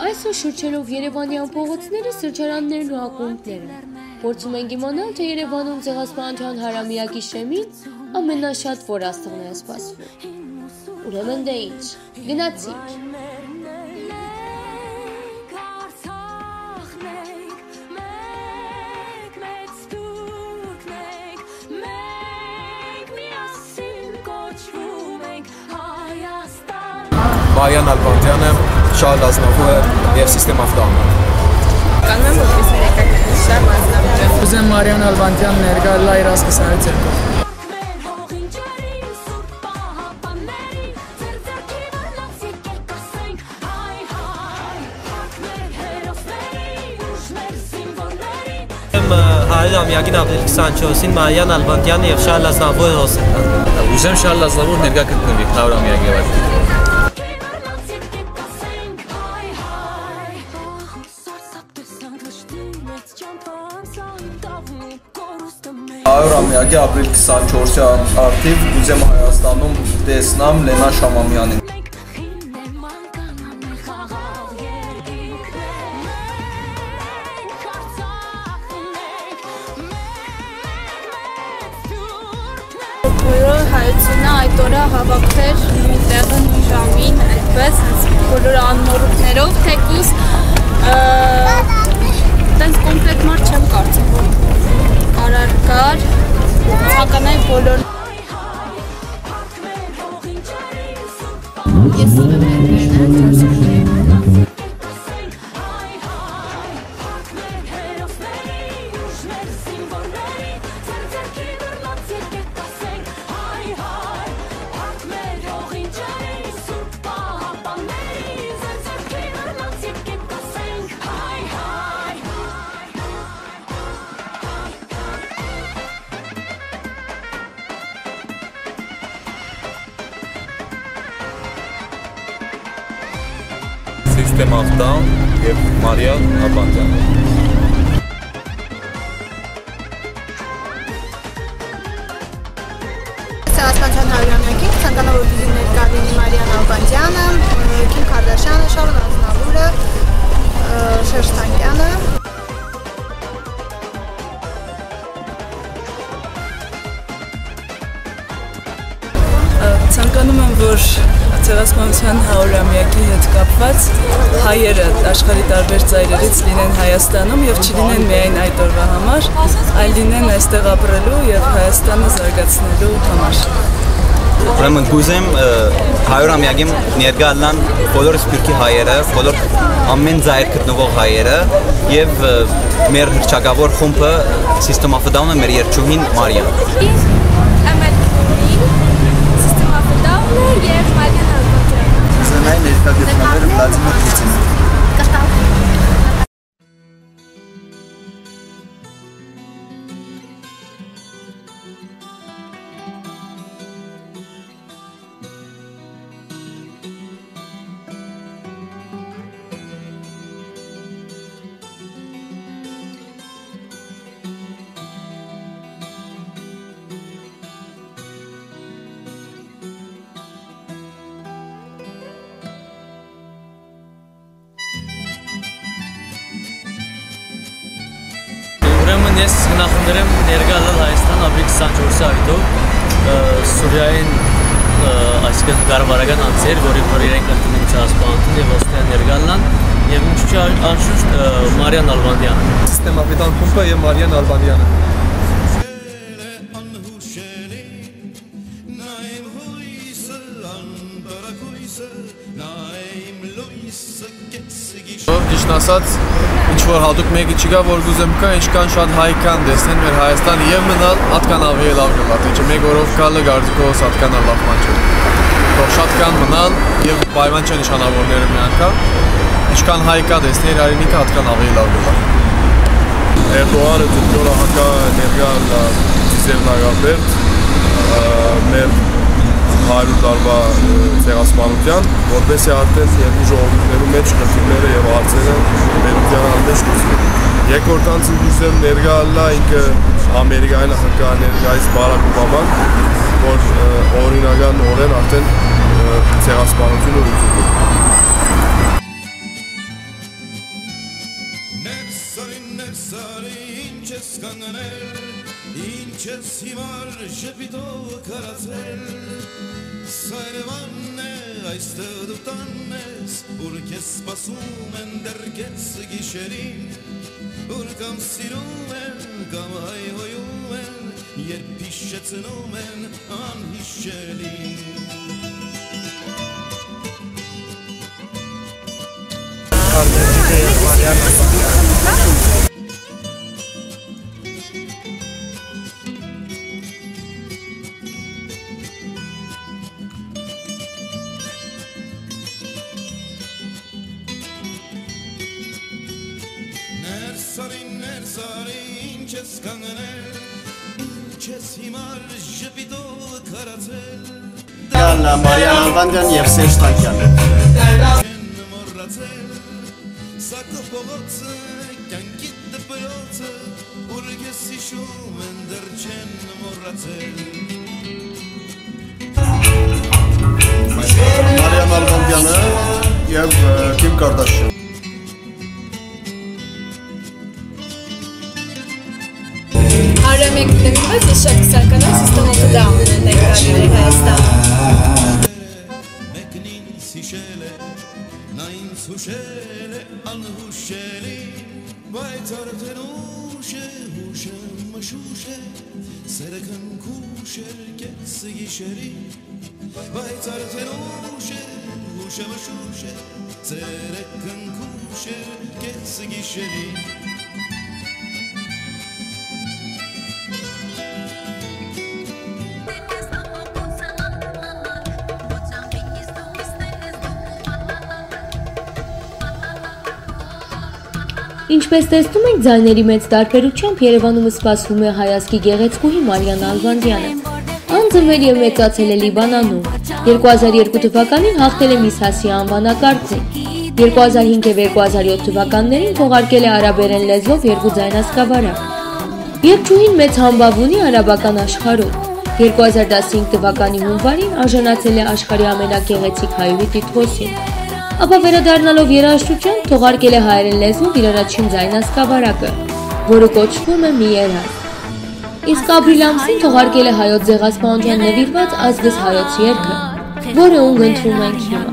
Այսօր շրջելով Երևանյան փողոցները, սրճարաններն ու ակումբները, փորձում ենք իմանալ, թե Երևանում Ցեղասպանության հարամյակի շեմին ամենաշատ որ աստղն է սպասվում։ Ուրեմն դե ինչ, գնացինք։ Մարիան Ալբանդյանը, Շարլ Ազնավուրը և Սիստեմ of Down։ Կանում եմ որպես ներկայացուցիչ Շարլ Ազնավուրը։ Ուզեմ Մարիան Ալբանդյան ներկա լայր ասկսարից երկով։ Ամյակին ապրիլ 24-ին Մարիան Ալբանդյանը և Շարլ Ազնավուրը հոսել են։ Ուզեմ Շարլ Ազնավուրը ներկա գտնվի 100 ամյակի վայր։ 100 ամյակի ապրիլ 24-ի արդիվ ուզեմ Հայաստանում տեսնամ Լենա Շամամյանին։ Բոլոր հայությունը այդ օրը հավաքվեր նույն տեղը նույն ժամին, այդպես բոլոր անմոռուկներով, թեկուզ տենց կոմպլետ մարդ չեմ կարծում, որ կարար կար, ցանկանայի բոլոր Ես սիրում եմ System of Down և Մարիան Ալբանդյանը։ Ցեղասպանության 100-ամյակին ցանկանա որ դիզին ներկա լինի Մարիան Ալբանդյանը, Քիմ Քարդաշյանը, Շարլ Ազնավուրը, Շերժ Թանկյանը։ Ցանկանում եմ, որ Ցեղասպանության 100-ամյակի հետ կապված հայերը աշխարհի տարբեր ծայրերից լինեն Հայաստանում եւ չլինեն միայն այդ օրվա համար, այլ լինեն այստեղ ապրելու եւ Հայաստանը զարգացնելու համար։ Ուրեմն կուզեմ 100-ամյակին ներկա լինեն բոլոր սփյուռքի հայերը, բոլոր ամեն ծայր գտնվող հայերը եւ մեր հռչակավոր խումբը System of Down-ը մեր երգչուհին Մարիան։ Եվ Մարիան Ալբանդյանը։ Զենայի ներկա գտնվելը Վլադիմիր Պուտինը։ Ուրեմն ես գնահատեմ ներկա լալ Հայաստան ապրիլ 24-ի այդով Սուրիային այսինքն կառավարական անձեր, որի որ իրենք ընդունում Ցեղասպանություն եւ ոստյան ներկա լան եւ ինչ չի անշուշտ Մարիան Ալբանդյանը։ System of Down խումբը և Մարիան Ալբանդյանը։ Ճիշտ ասած, ինչ-որ հատուկ մեկի չկա, որ գուզեմ կա, ինչքան շատ հայ կան դեսնեն մեր Հայաստանը և մնալ ատկան ավելի լավ գլա, թե մեկ օրով կալը գարձիկոս ատկան լավ ման չէ։ Որ շատ կան մնալ և պայման չեն նշանավորները մի անգամ, ինչքան հայ կա դեսներ արինիքը ատկան ավելի լավ գլա։ Էրդողանը դուքյորը հակա ներգա Ձիզերնագաբերտ, մեր 100 տարվա ցեղասպանության, որպեսզի արդեն երկու ժողովուրդներու մեջ խնդիրները եւ հարցերը վերության անմեջ լուծվեն։ Երկրորդ անձին դուսեմ ներկա լա ինքը Ամերիկայինը հկա ներկայիս Բարակ Օբաման, որ օրինական օրեն արդեն ցեղասպանությունը լուծում է։ չես հիմար ժպիտով կարացել Սայրևանն է այստեղ դու տանն ես Ուր կես սպասում են դեռ կես գիշերին Ուր կամ սիրում են կամ հայհոյում են Երբ հիշեցնում են անհիշելին Ներսարին չես կանգնել, չես հիմար ժպիտով կարացել Գալա Մարիան Անվանդյան և Սերժ Տանկյանը Չեն մոռացել, սակը փողոցը, կյանքիդ դպրոցը Ուր ես հիշում են դեռ չեն մոռացել Մարիան Անվանդյանը և Քիմ Կարդաշյան Արամյակ նվիրված իշակսականով սիստեմատը դաուն են ներկայացնել Հայաստանում Մեկն ինձ հիշել է, նա ինձ հուշել է անհուշելի Բայց արդեն ուշ է, հուշը մշուշ է, սերը քնքուշ է կես գիշերի Բայց արդեն ուշ է, հուշը մշուշ է, սերը քնքուշ է կես գիշերի Ինչպես տեսնում եք, ձայների մեծ տարբերությամբ Երևանում սպասվում է հայազգի գեղեցկուհի Մարիան Ալվանդյանը։ Անձնվել և մեծացել է Լիբանանում։ 2002 թվականին հաղթել է Միս Ասիա անվանակարգում։ 2005 և 2007 թվականներին թողարկել է արաբերեն լեզվով 2 ձայնասկավառակ։ Երգչուհին մեծ համբավ ունի արաբական աշխարհում։ 2015 թվականի հունվարին արժանացել է աշխարհի ամենագեղեցիկ հայուհի տիտղոսին։ Ապա վերադառնալով երաժշտության թողարկել է հայերեն լեզվով իր առաջին ձայնասկավառակը, որը կոչվում է «Մի երազ»։ Իսկ ապրիլ ամսին թողարկել է հայոց ցեղասպանության նվիրված ազգս հայոց երգը, որը ունգընտրում ենք հիմա։